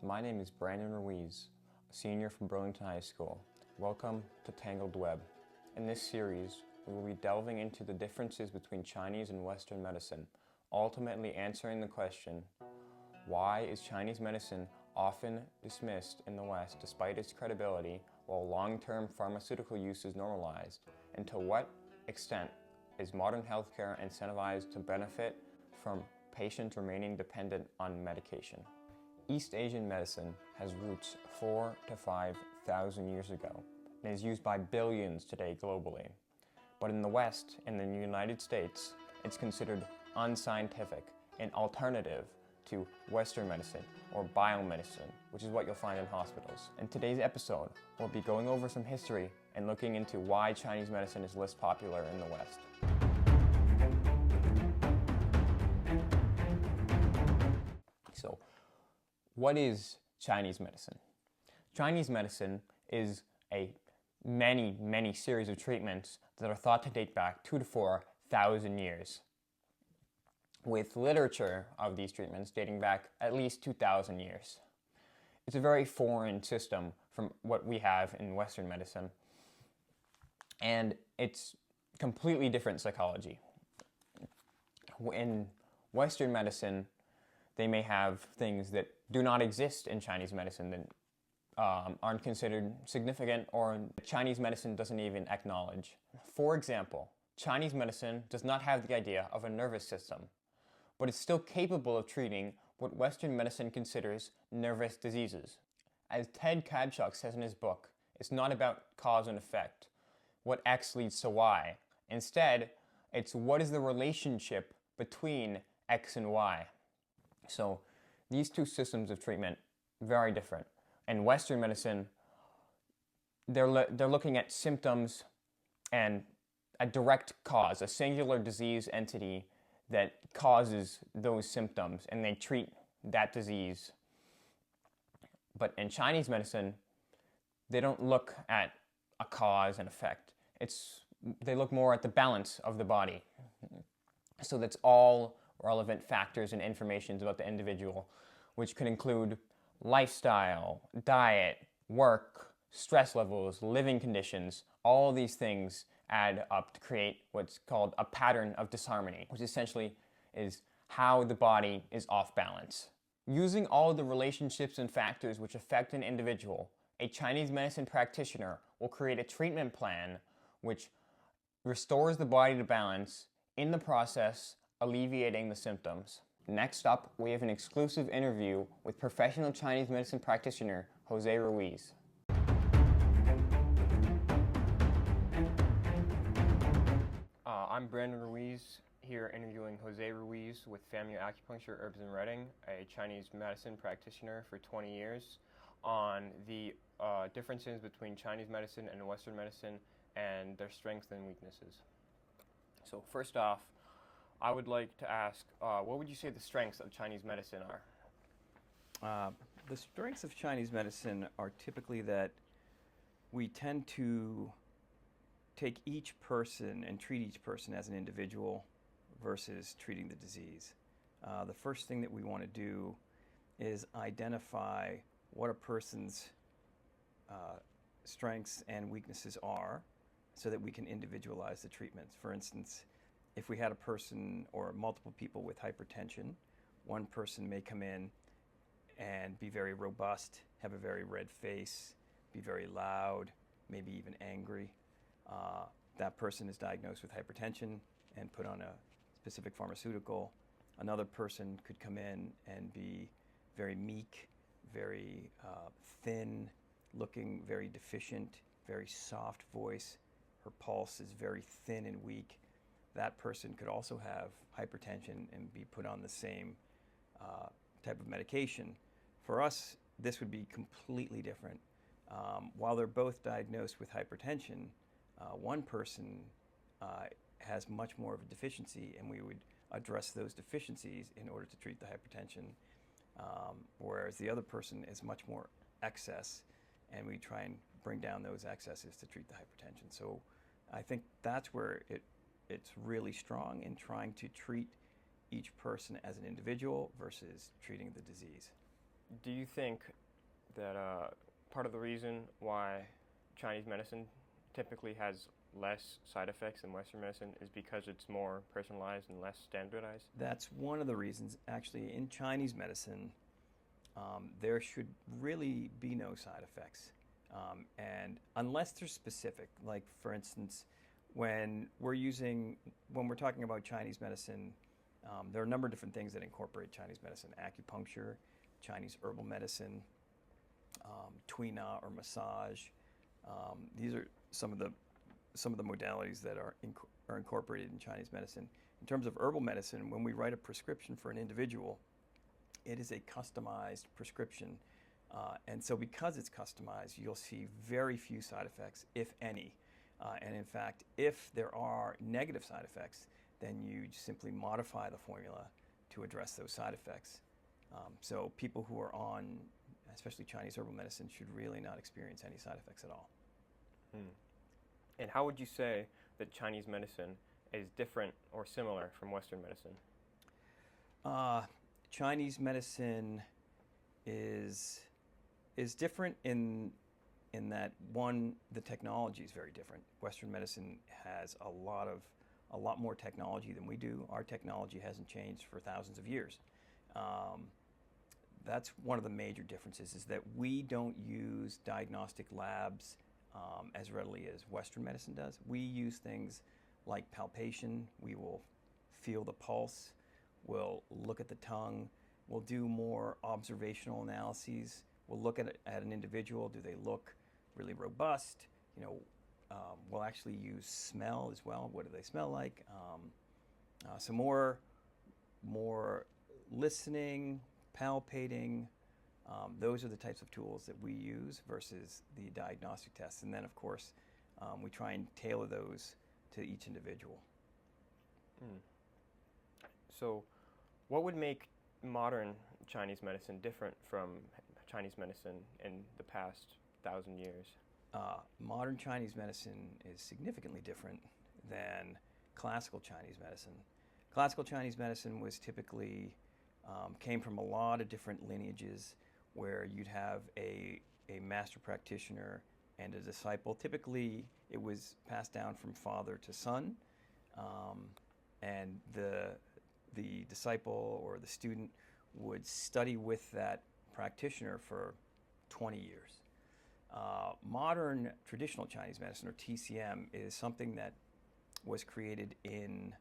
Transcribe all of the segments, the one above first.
My name is Brandon Ruiz, a senior from Burlington High School. Welcome to Tangled Web. In this series, we will be delving into the differences between Chinese and Western medicine, ultimately answering the question, why is Chinese medicine often dismissed in the West despite its credibility while long-term pharmaceutical use is normalized, and to what extent is modern healthcare incentivized to benefit from patients remaining dependent on medication? East Asian medicine has roots 4,000 to 5,000 years ago and is used by billions today globally. But in the West, in the United States, it's considered unscientific and alternative to Western medicine or biomedicine, which is what you'll find in hospitals. In today's episode, we'll be going over some history and looking into why Chinese medicine is less popular in the West. So, what is Chinese medicine? Chinese medicine is a many series of treatments that are thought to date back 2,000 to 4,000 years, with literature of these treatments dating back at least 2,000 years. It's a very foreign system from what we have in Western medicine, and it's completely different psychology. In Western medicine, they may have things that do not exist in Chinese medicine that aren't considered significant or Chinese medicine doesn't even acknowledge. For example, Chinese medicine does not have the idea of a nervous system, but it's still capable of treating what Western medicine considers nervous diseases. As Ted Kaptchuk says in his book, it's not about cause and effect, what X leads to Y. Instead, it's what is the relationship between X and Y. So these two systems of treatment, very different. In Western medicine, they're looking at symptoms and a direct cause, a singular disease entity that causes those symptoms, and they treat that disease. But in Chinese medicine, they don't look at a cause and effect. They look more at the balance of the body. So that's all relevant factors and information about the individual, which could include lifestyle, diet, work, stress levels, living conditions. All these things add up to create what's called a pattern of disharmony, which essentially is how the body is off balance. Using all the relationships and factors which affect an individual, a Chinese medicine practitioner will create a treatment plan which restores the body to balance, in the process alleviating the symptoms. Next up, we have an exclusive interview with professional Chinese medicine practitioner Jose Ruiz. I'm Brandon Ruiz, here interviewing Jose Ruiz with Family Acupuncture Herbs and Reading, a Chinese medicine practitioner for 20 years, on the differences between Chinese medicine and Western medicine and their strengths and weaknesses. So first off, I would like to ask, what would you say the strengths of Chinese medicine are? The strengths of Chinese medicine are typically that we tend to take each person and treat each person as an individual versus treating the disease. The first thing that we want to do is identify what a person's strengths and weaknesses are so that we can individualize the treatments. For instance, if we had a person or multiple people with hypertension, one person may come in and be very robust, have a very red face, be very loud, maybe even angry. That person is diagnosed with hypertension and put on a specific pharmaceutical. Another person could come in and be very meek, very thin, looking very deficient, very soft voice. Her pulse is very thin and weak. That person could also have hypertension and be put on the same type of medication. For us, this would be completely different. While they're both diagnosed with hypertension, one person has much more of a deficiency, and we would address those deficiencies in order to treat the hypertension, whereas the other person is much more excess, and we try and bring down those excesses to treat the hypertension. So I think that's where it's really strong in trying to treat each person as an individual versus treating the disease. Do you think that part of the reason why Chinese medicine typically has less side effects than Western medicine is because it's more personalized and less standardized? That's one of the reasons. Actually, in Chinese medicine, there should really be no side effects. And unless they're specific, like for instance, when we're talking about Chinese medicine, there are a number of different things that incorporate Chinese medicine: acupuncture, Chinese herbal medicine, tuina or massage. These are some of the modalities that are incorporated in Chinese medicine. In terms of herbal medicine, when we write a prescription for an individual, it is a customized prescription. And so because it's customized, you'll see very few side effects, if any. And in fact, if there are negative side effects, then you simply modify the formula to address those side effects. So people who are on, especially Chinese herbal medicine, should really not experience any side effects at all. And how would you say that Chinese medicine is different or similar from Western medicine? Chinese medicine is different in that, one, the technology is very different. Western medicine has a lot more technology than we do. Our technology hasn't changed for thousands of years. That's one of the major differences, is that we don't use diagnostic labs as readily as Western medicine does. We use things like palpation. We will feel the pulse. We'll look at the tongue. We'll do more observational analyses. We'll look at an individual. Do they look really robust? We'll actually use smell as well. What do they smell like? So more listening, palpating. Those are the types of tools that we use versus the diagnostic tests. And then, of course, we try and tailor those to each individual. So what would make modern Chinese medicine different from Chinese medicine in the past 1,000 years? Modern Chinese medicine is significantly different than classical Chinese medicine. Classical Chinese medicine was typically came from a lot of different lineages, where you'd have a master practitioner and a disciple. Typically, it was passed down from father to son, and the disciple or the student would study with that practitioner for 20 years. Modern traditional Chinese medicine, or TCM, is something that was created in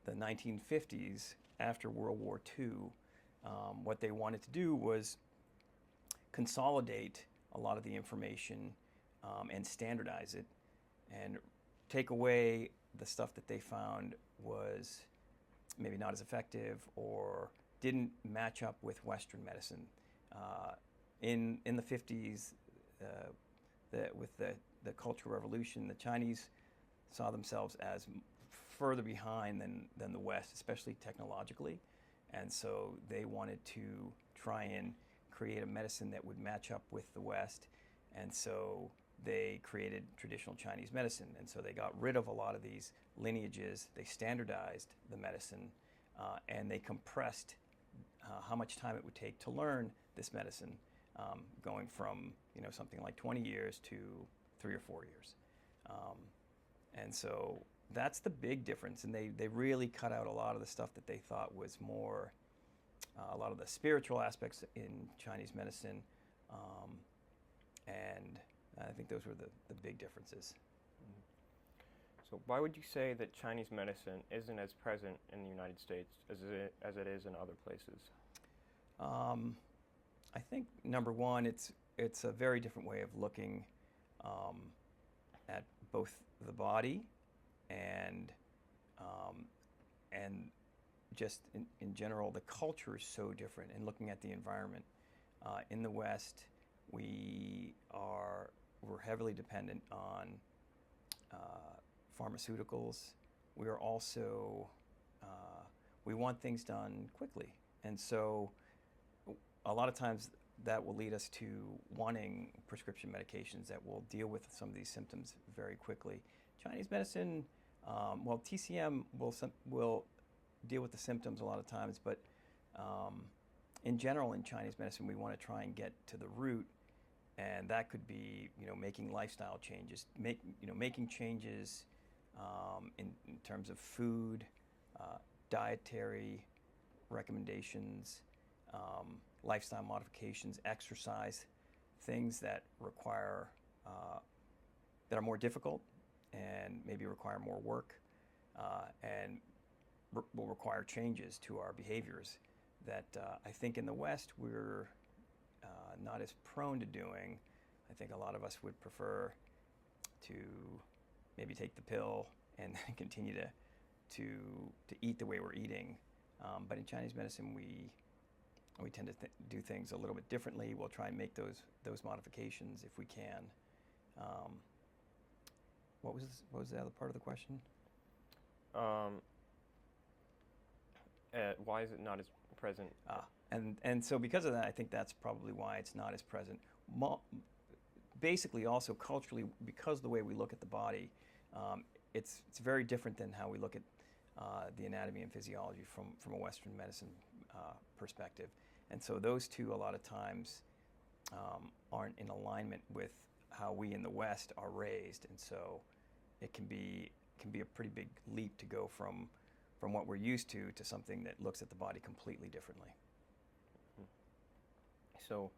the 1950s after World War II. What they wanted to do was consolidate a lot of the information and standardize it, and take away the stuff that they found was maybe not as effective or didn't match up with Western medicine. In the 50s, with the Cultural Revolution, the Chinese saw themselves as further behind than the West, especially technologically. And so they wanted to try and create a medicine that would match up with the West. And so they created traditional Chinese medicine. And so they got rid of a lot of these lineages. They standardized the medicine, and they compressed how much time it would take to learn this medicine, going from something like 20 years to 3 or 4 years. And so that's the big difference. And they really cut out a lot of the stuff that they thought was more, a lot of the spiritual aspects in Chinese medicine. And I think those were the big differences. So why would you say that Chinese medicine isn't as present in the United States as it is in other places? I think, number one, it's a very different way of looking at both the body and just in general. The culture is so different, and looking at the environment. In the West, we're heavily dependent on pharmaceuticals. We are also, we want things done quickly. And so a lot of times that will lead us to wanting prescription medications that will deal with some of these symptoms very quickly. Chinese medicine, TCM will deal with the symptoms a lot of times, but in general, in Chinese medicine, we want to try and get to the root, and that could be, making lifestyle changes, making changes in terms of food, dietary recommendations, lifestyle modifications, exercise, things that require that are more difficult and maybe require more work and will require changes to our behaviors that I think in the West we're not as prone to doing. I think a lot of us would prefer to maybe take the pill and continue to eat the way we're eating. But in Chinese medicine, we tend to do things a little bit differently. We'll try and make those modifications if we can. What was the other part of the question? Why is it not as present? And so because of that, I think that's probably why it's not as present. Basically, also culturally, because of the way we look at the body, it's very different than how we look at the anatomy and physiology from a Western medicine perspective. And so those two, a lot of times, aren't in alignment with how we in the West are raised. And so it can be a pretty big leap to go from what we're used to something that looks at the body completely differently. So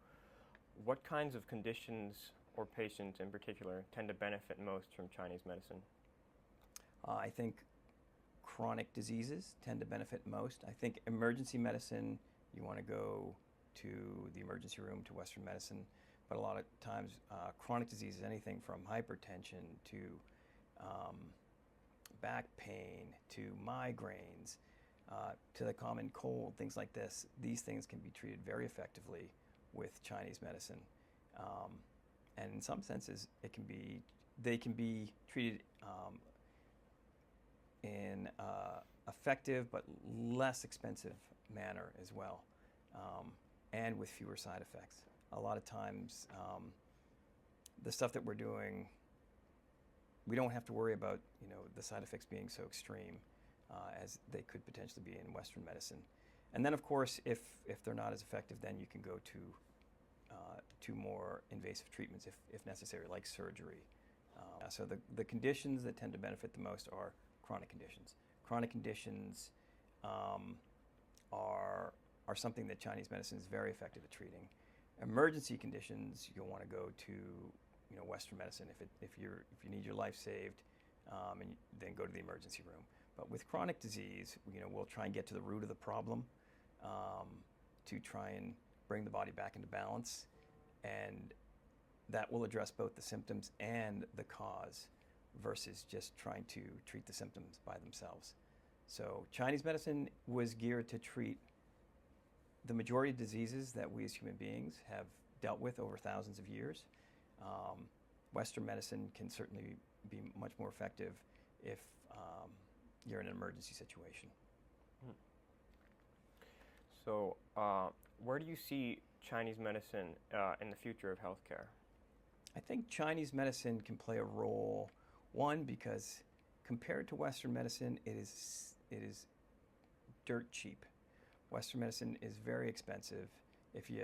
what kinds of conditions or patients in particular tend to benefit most from Chinese medicine? I think chronic diseases tend to benefit most. I think emergency medicine, you want to go to the emergency room, to Western medicine, but a lot of times chronic diseases, anything from hypertension to back pain, to migraines, to the common cold, things like this, these things can be treated very effectively with Chinese medicine. And in some senses, they can be treated in effective but less expensive manner as well, and with fewer side effects. A lot of times, the stuff that we're doing, we don't have to worry about the side effects being so extreme as they could potentially be in Western medicine. And then, of course, if they're not as effective, then you can go to more invasive treatments if necessary, like surgery. So the conditions that tend to benefit the most are chronic conditions. Chronic conditions are something that Chinese medicine is very effective at treating. Emergency conditions, you'll want to go to Western medicine if you need your life saved, and then go to the emergency room. But with chronic disease, we'll try and get to the root of the problem to try and bring the body back into balance, and that will address both the symptoms and the cause versus just trying to treat the symptoms by themselves. So Chinese medicine was geared to treat the majority of diseases that we as human beings have dealt with over thousands of years. Western medicine can certainly be much more effective if you're in an emergency situation. So where do you see Chinese medicine in the future of healthcare? I think Chinese medicine can play a role, one, because compared to Western medicine, it is dirt cheap. Western medicine is very expensive. If you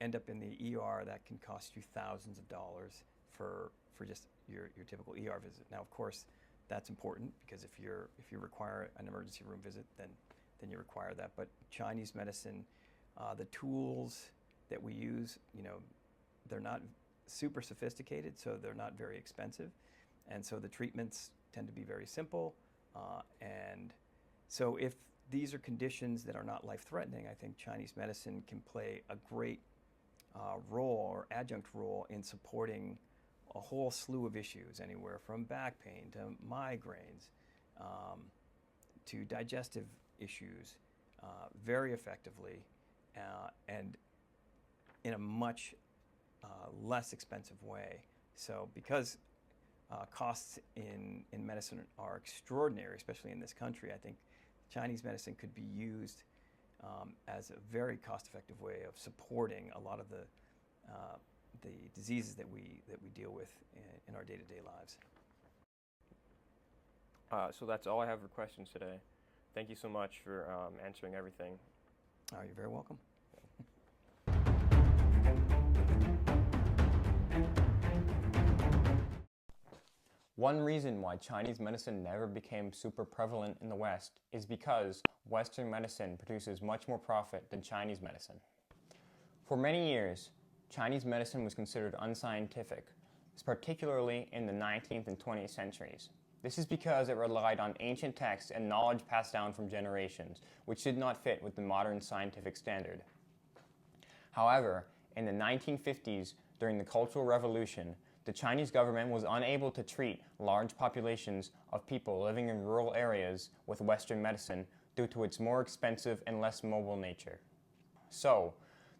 end up in the ER, that can cost you thousands of dollars for just your typical ER visit. Now, of course, that's important because if you require an emergency room visit, then you require that. But Chinese medicine, the tools that we use, they're not super sophisticated, so they're not very expensive, and so the treatments tend to be very simple. And so if these are conditions that are not life-threatening, I think Chinese medicine can play a great role or adjunct role in supporting a whole slew of issues, anywhere from back pain to migraines to digestive issues, very effectively and in a much less expensive way. So because costs in medicine are extraordinary, especially in this country, I think Chinese medicine could be used as a very cost-effective way of supporting a lot of the diseases that we deal with in our day-to-day lives. So that's all I have for questions today. Thank you so much for answering everything. Oh, you're very welcome. One reason why Chinese medicine never became super prevalent in the West is because Western medicine produces much more profit than Chinese medicine. For many years, Chinese medicine was considered unscientific, particularly in the 19th and 20th centuries. This is because it relied on ancient texts and knowledge passed down from generations, which did not fit with the modern scientific standard. However, in the 1950s, during the Cultural Revolution, the Chinese government was unable to treat large populations of people living in rural areas with Western medicine due to its more expensive and less mobile nature. So,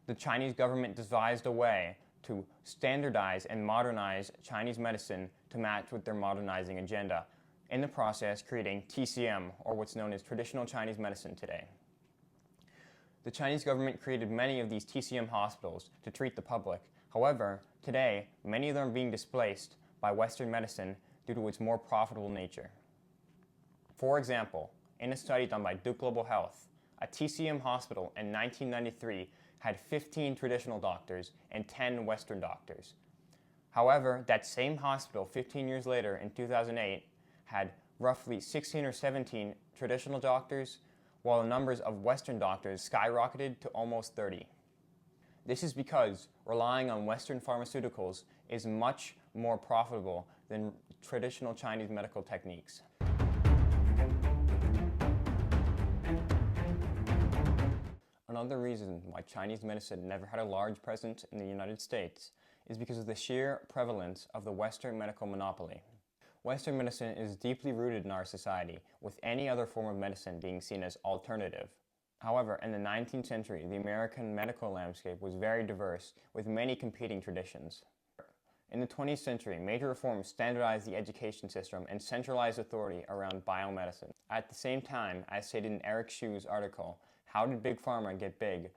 the Chinese government devised a way to standardize and modernize Chinese medicine to match with their modernizing agenda, in the process creating TCM, or what's known as traditional Chinese medicine today. The Chinese government created many of these TCM hospitals to treat the public. However, today, many of them are being displaced by Western medicine due to its more profitable nature. For example, in a study done by Duke Global Health, a TCM hospital in 1993 had 15 traditional doctors and 10 Western doctors. However, that same hospital 15 years later in 2008 had roughly 16 or 17 traditional doctors, while the numbers of Western doctors skyrocketed to almost 30. This is because relying on Western pharmaceuticals is much more profitable than traditional Chinese medical techniques. Another reason why Chinese medicine never had a large presence in the United States is because of the sheer prevalence of the Western medical monopoly. Western medicine is deeply rooted in our society, with any other form of medicine being seen as alternative. However, in the 19th century, the American medical landscape was very diverse, with many competing traditions. In the 20th century, major reforms standardized the education system and centralized authority around biomedicine. At the same time, as stated in Eric Schu's article, How Did Big Pharma Get Big?,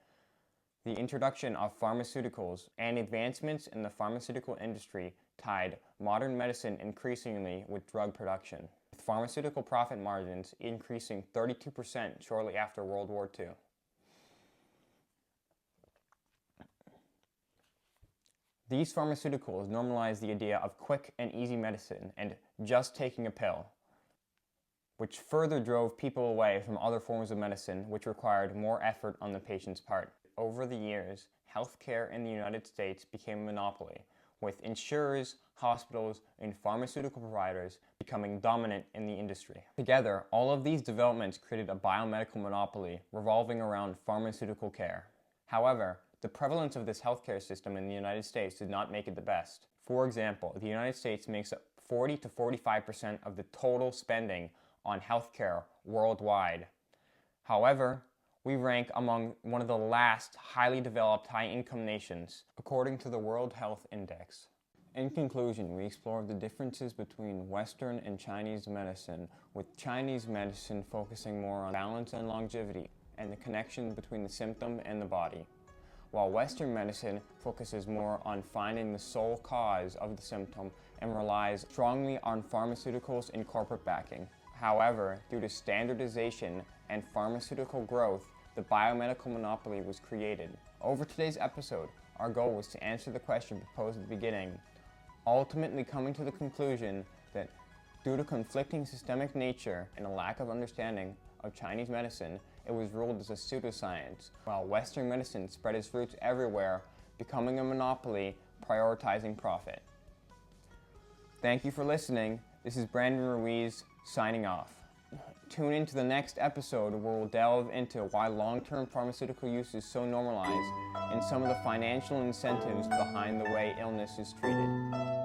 the introduction of pharmaceuticals and advancements in the pharmaceutical industry tied modern medicine increasingly with drug production, with pharmaceutical profit margins increasing 32% shortly after World War II. These pharmaceuticals normalized the idea of quick and easy medicine and just taking a pill, which further drove people away from other forms of medicine which required more effort on the patient's part. Over the years, healthcare in the United States became a monopoly, with insurers, hospitals, and pharmaceutical providers becoming dominant in the industry. Together, all of these developments created a biomedical monopoly revolving around pharmaceutical care. However, the prevalence of this healthcare system in the United States did not make it the best. For example, the United States makes up 40 to 45% of the total spending on healthcare worldwide. However, we rank among one of the last highly developed high-income nations, according to the World Health Index. In conclusion, we explored the differences between Western and Chinese medicine, with Chinese medicine focusing more on balance and longevity, and the connection between the symptom and the body, while Western medicine focuses more on finding the sole cause of the symptom and relies strongly on pharmaceuticals and corporate backing. However, due to standardization and pharmaceutical growth, the biomedical monopoly was created. Over today's episode, our goal was to answer the question proposed at the beginning, ultimately coming to the conclusion that due to conflicting systemic nature and a lack of understanding of Chinese medicine, it was ruled as a pseudoscience, while Western medicine spread its roots everywhere, becoming a monopoly, prioritizing profit. Thank you for listening. This is Brandon Ruiz, signing off. Tune in to the next episode where we'll delve into why long-term pharmaceutical use is so normalized and some of the financial incentives behind the way illness is treated.